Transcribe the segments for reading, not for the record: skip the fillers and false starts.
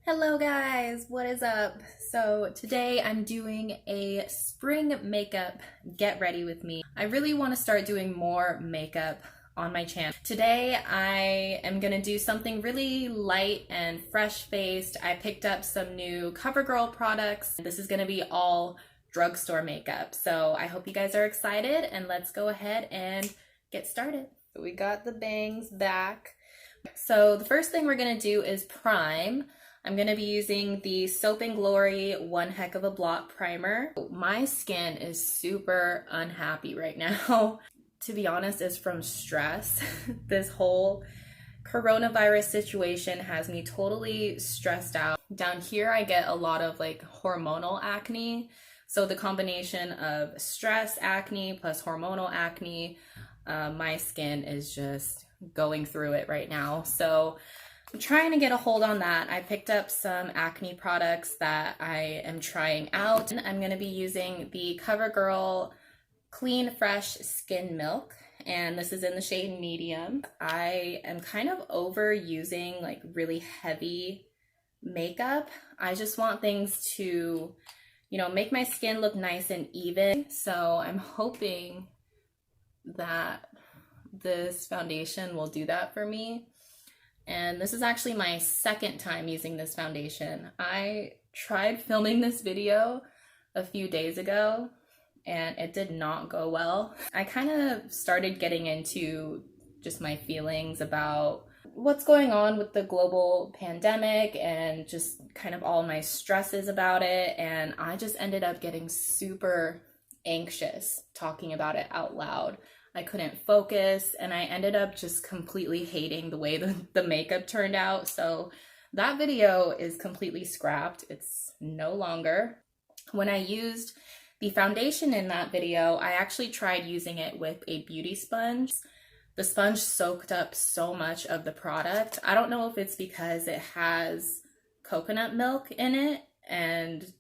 Hello guys, what is up? So today I'm doing a spring makeup get ready with me. I really want to start doing more makeup on my channel. Today I am gonna do something really light and fresh faced. I picked up some new CoverGirl products. This is gonna be all drugstore makeup. So I hope you guys are excited and let's go ahead and get started. So we got the bangs back. So the first thing we're gonna do is prime. I'm going to be using the Soap & Glory One Heck of a Blot Primer. My skin is super unhappy right now. To be honest, it's from stress. This whole coronavirus situation has me totally stressed out. Down here, I get a lot of hormonal acne. So the combination of stress acne plus hormonal acne, my skin is just going through it right now. So I'm trying to get a hold on that. I picked up some acne products that I am trying out. I'm going to be using the CoverGirl Clean Fresh Skin Milk, and this is in the shade medium. I am kind of overusing really heavy makeup. I just want things to, make my skin look nice and even. So I'm hoping that this foundation will do that for me. And this is actually my second time using this foundation. I tried filming this video a few days ago and it did not go well. I kind of started getting into just my feelings about what's going on with the global pandemic and just kind of all my stresses about it. And I just ended up getting super anxious talking about it out loud. I couldn't focus and I ended up just completely hating the way the makeup turned out. So that video is completely scrapped. It's no longer. When I used the foundation in that video, I actually tried using it with a beauty sponge. The sponge soaked up so much of the product. I don't know if it's because it has coconut milk in it and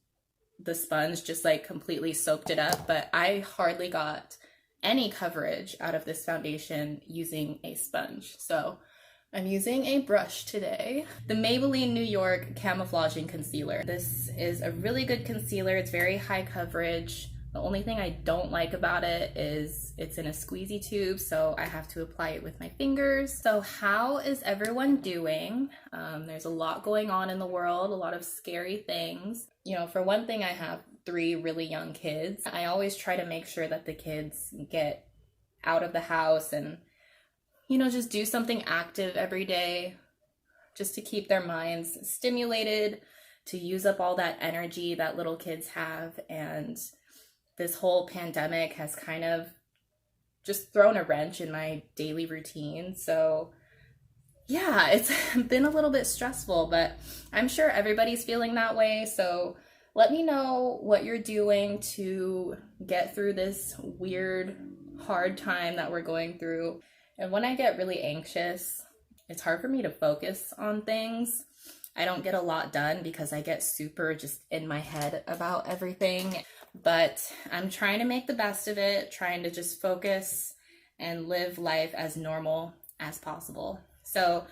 the sponge just completely soaked it up, but I hardly got any coverage out of this foundation using a sponge. So I'm using a brush today. The Maybelline New York Camouflaging Concealer. This is a really good concealer. It's very high coverage. The only thing I don't like about it is it's in a squeezy tube, so I have to apply it with my fingers. So how is everyone doing? There's a lot going on in the world, a lot of scary things. For one thing, I have 3 really young kids. I always try to make sure that the kids get out of the house and, just do something active every day just to keep their minds stimulated, to use up all that energy that little kids have. And this whole pandemic has kind of just thrown a wrench in my daily routine. So yeah, it's been a little bit stressful, but I'm sure everybody's feeling that way. So let me know what you're doing to get through this weird, hard time that we're going through. And when I get really anxious, it's hard for me to focus on things. I don't get a lot done because I get super just in my head about everything. But I'm trying to make the best of it, trying to just focus and live life as normal as possible. So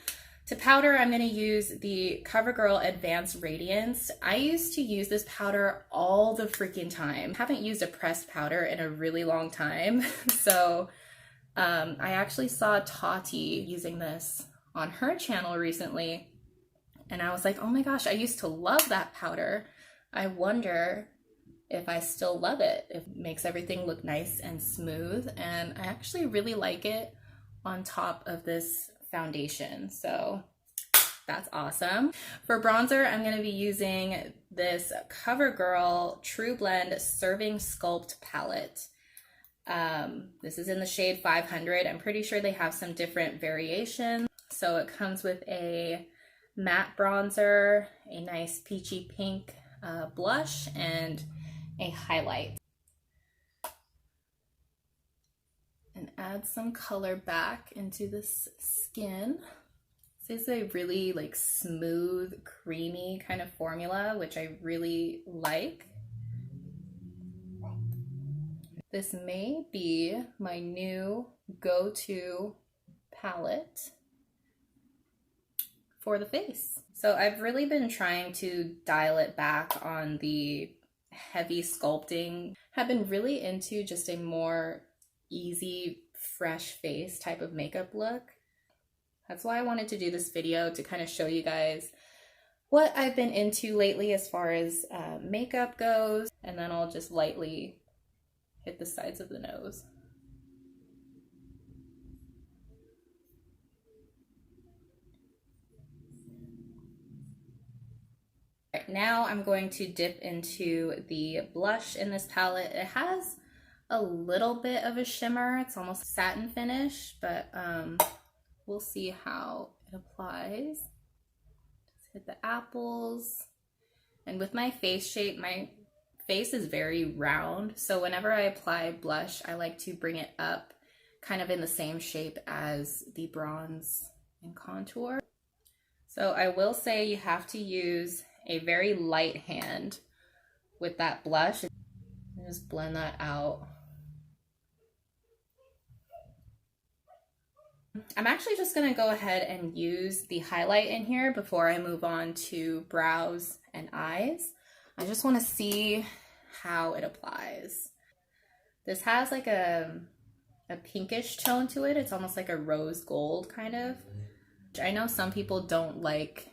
to powder, I'm going to use the CoverGirl Advanced Radiance. I used to use this powder all the freaking time. I haven't used a pressed powder in a really long time. So I actually saw Tati using this on her channel recently. And I was like, oh my gosh, I used to love that powder. I wonder if I still love it. It makes everything look nice and smooth. And I actually really like it on top of this foundation. So that's awesome. For bronzer, I'm going to be using this CoverGirl True Blend Serving Sculpt palette. This is in the shade 500. I'm pretty sure they have some different variations. So it comes with a matte bronzer, a nice peachy pink blush, and a highlight. And add some color back into this skin. This is a really smooth, creamy kind of formula, which I really like. This may be my new go-to palette for the face. So I've really been trying to dial it back on the heavy sculpting. I've been really into just a more easy, fresh face type of makeup look. That's why I wanted to do this video, to kind of show you guys what I've been into lately as far as makeup goes, and then I'll just lightly hit the sides of the nose. Right, now I'm going to dip into the blush in this palette. It has a little bit of a shimmer. It's almost satin finish, but we'll see how it applies. Just hit the apples. And with my face shape, my face is very round, so whenever I apply blush, I like to bring it up kind of in the same shape as the bronze and contour. So I will say you have to use a very light hand with that blush. Just blend that out. I'm actually just gonna go ahead and use the highlight in here before I move on to brows and eyes. I just wanna see how it applies. This has like a pinkish tone to it. It's almost like a rose gold kind of. I know some people don't like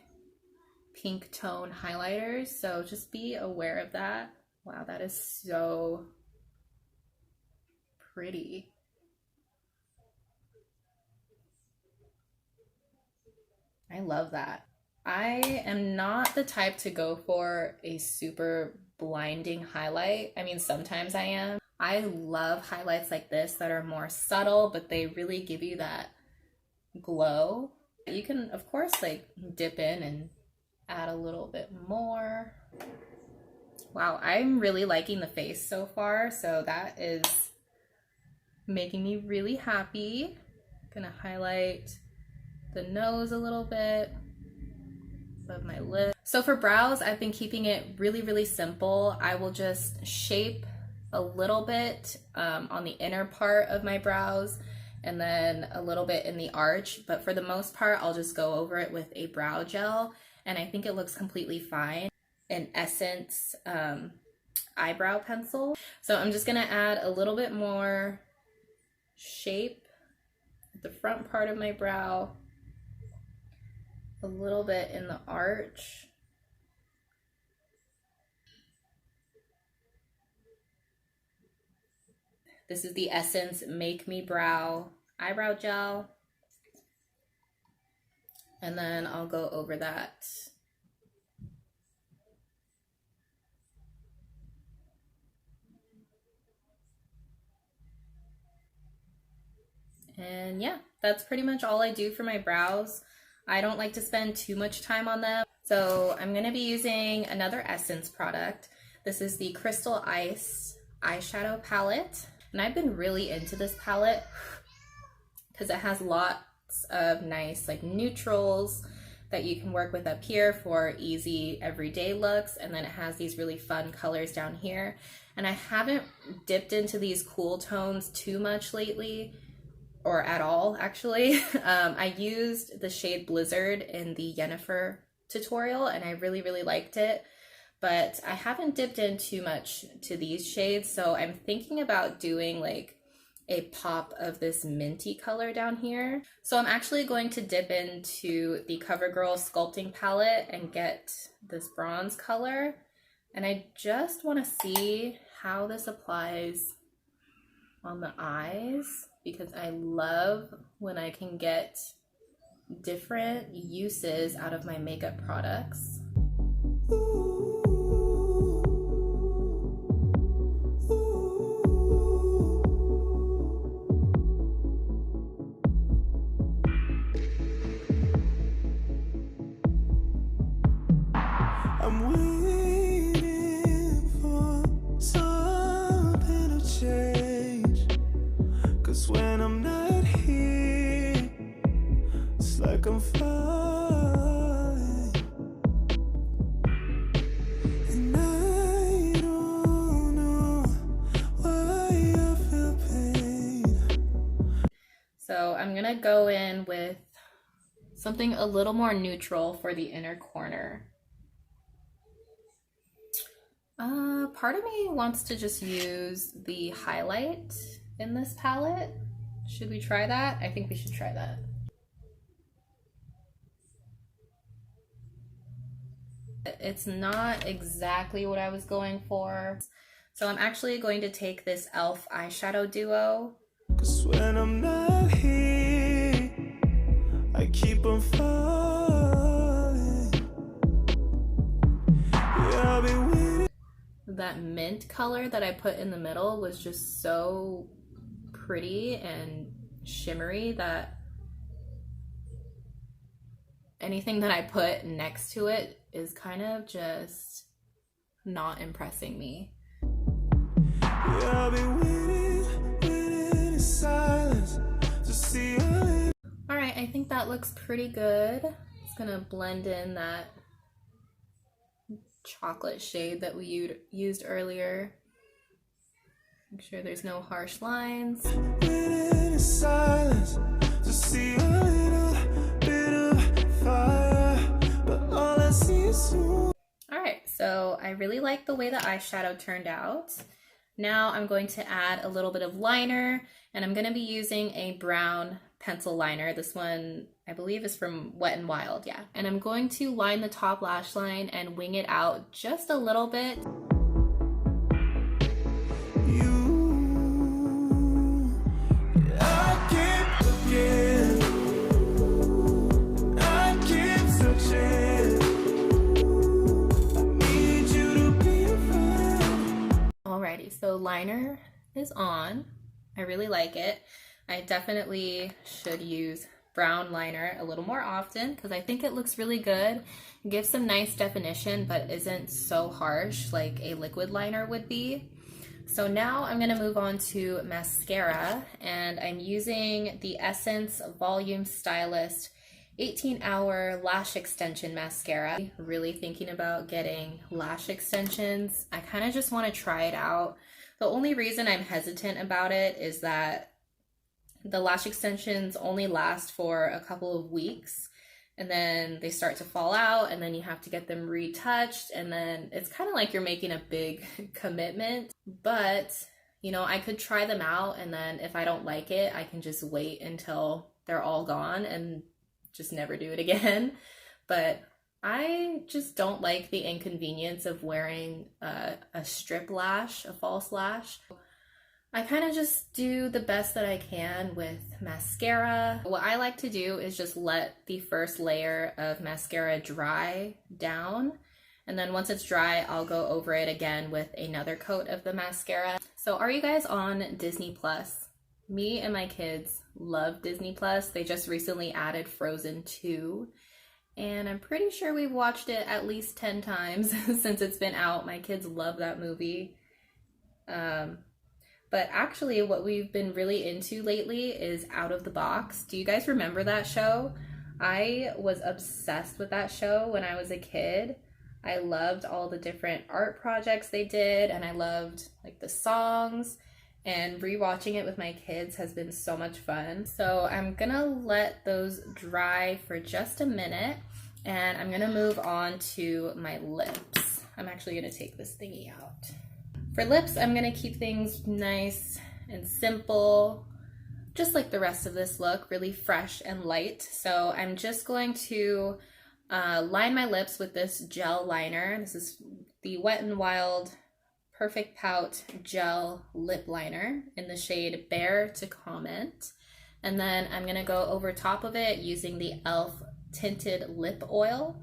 pink tone highlighters, so just be aware of that. Wow, that is so pretty. I love that. I am not the type to go for a super blinding highlight. I mean, sometimes I am. I love highlights like this that are more subtle, but they really give you that glow. You can, of course, like dip in and add a little bit more. Wow, I'm really liking the face so far, so that is making me really happy. Gonna highlight the nose a little bit, above my lip. So for brows, I've been keeping it really, really simple. I will just shape a little bit on the inner part of my brows and then a little bit in the arch, but for the most part, I'll just go over it with a brow gel, and I think it looks completely fine. An Essence eyebrow pencil. So I'm just gonna add a little bit more shape at the front part of my brow, a little bit in the arch. This is the Essence Make Me Brow eyebrow gel. And then I'll go over that. And yeah, that's pretty much all I do for my brows. I don't like to spend too much time on them. So I'm gonna be using another Essence product. This is the Crystal Ice eyeshadow palette. And I've been really into this palette because it has lots of nice like neutrals that you can work with up here for easy everyday looks, and then it has these really fun colors down here. And I haven't dipped into these cool tones too much lately, or at all actually. I used the shade Blizzard in the Yennefer tutorial and I really, really liked it, but I haven't dipped in too much to these shades, so I'm thinking about doing like a pop of this minty color down here. So I'm actually going to dip into the CoverGirl Sculpting palette and get this bronze color, and I just want to see how this applies on the eyes, because I love when I can get different uses out of my makeup products. So I'm gonna go in with something a little more neutral for the inner corner. Part of me wants to just use the highlight in this palette. Should we try that? I think we should try that. It's not exactly what I was going for. So I'm actually going to take this e.l.f. eyeshadow duo. 'Cause when I'm not here, I keep on falling. Yeah, I'll be waiting. That mint color that I put in the middle was just so pretty and shimmery that anything that I put next to it is kind of just not impressing me. Yeah, I'll be waiting in silence to see you. All right, I think that looks pretty good. It's gonna blend in that chocolate shade that we used earlier. Make sure there's no harsh lines. In silence to see a little bit of fire, but all I see is you. All right, so I really like the way the eyeshadow turned out. Now I'm going to add a little bit of liner, and I'm going to be using a brown pencil liner. This one, I believe, is from Wet n Wild, yeah. And I'm going to line the top lash line and wing it out just a little bit. Alrighty, so liner is on. I really like it. I definitely should use brown liner a little more often because I think it looks really good. It gives some nice definition but isn't so harsh like a liquid liner would be. So now I'm going to move on to mascara, and I'm using the Essence Volume Stylist 18-hour lash extension mascara. Really thinking about getting lash extensions. I kind of just want to try it out. The only reason I'm hesitant about it is that the lash extensions only last for a couple of weeks, and then they start to fall out, and then you have to get them retouched, and then it's kind of like you're making a big commitment. But, you know, I could try them out, and then if I don't like it, I can just wait until they're all gone and just never do it again. But I just don't like the inconvenience of wearing a strip lash, a false lash. I kind of just do the best that I can with mascara. What I like to do is just let the first layer of mascara dry down, and then once it's dry, I'll go over it again with another coat of the mascara. So are you guys on Disney Plus? Me and my kids love Disney Plus. They just recently added Frozen 2, and I'm pretty sure we've watched it at least 10 times since it's been out. My kids love that movie. But actually what we've been really into lately is Out of the Box. Do you guys remember that show? I was obsessed with that show when I was a kid. I loved all the different art projects they did, and I loved like the songs, and rewatching it with my kids has been so much fun. So I'm gonna let those dry for just a minute, and I'm gonna move on to my lips. I'm actually gonna take this thingy out. For lips, I'm gonna keep things nice and simple, just like the rest of this look, really fresh and light. So I'm just going to line my lips with this gel liner. This is the Wet n Wild Perfect Pout Gel Lip Liner in the shade Bear to Comment. And then I'm gonna go over top of it using the e.l.f. Tinted Lip Oil.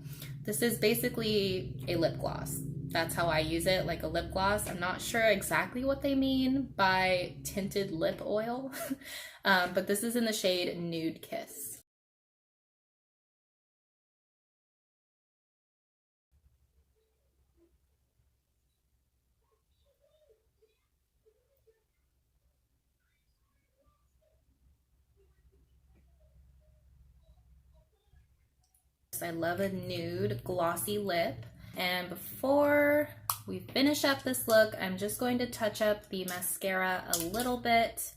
This is basically a lip gloss. That's how I use it, like a lip gloss. I'm not sure exactly what they mean by tinted lip oil, but this is in the shade Nude Kiss. I love a nude glossy lip. And before we finish up this look, I'm just going to touch up the mascara a little bit.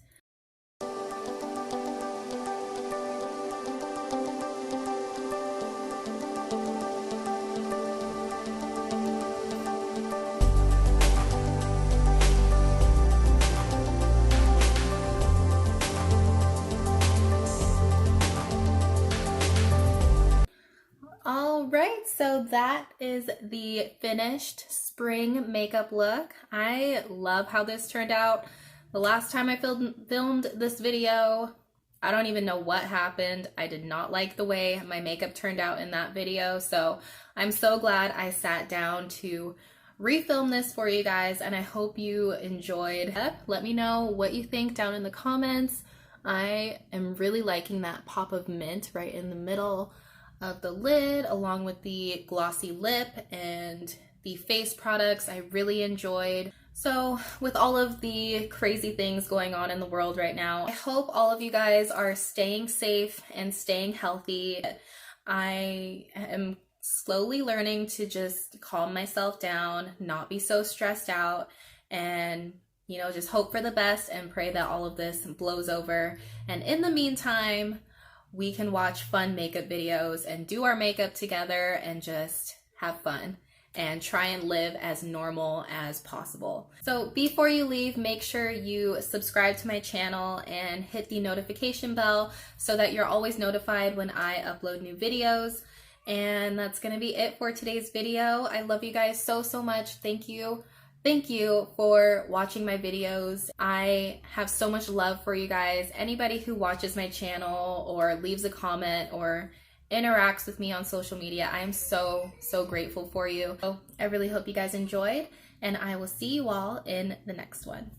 that is the finished spring makeup look. I love how this turned out. The last time I filmed this video, I don't even know what happened. I did not like the way my makeup turned out in that video, so I'm so glad I sat down to refilm this for you guys, and I hope you enjoyed. Let me know what you think down in the comments. I am really liking that pop of mint right in the middle of the lid, along with the glossy lip and the face products I really enjoyed. So with all of the crazy things going on in the world right now, I hope all of you guys are staying safe and staying healthy. I am slowly learning to just calm myself down, not be so stressed out, and just hope for the best and pray that all of this blows over. And in the meantime, we can watch fun makeup videos and do our makeup together and just have fun and try and live as normal as possible. So before you leave, make sure you subscribe to my channel and hit the notification bell so that you're always notified when I upload new videos. And that's gonna be it for today's video. I love you guys so much. Thank you. Thank you for watching my videos. I have so much love for you guys. Anybody who watches my channel or leaves a comment or interacts with me on social media, I am so grateful for you. So I really hope you guys enjoyed, and I will see you all in the next one.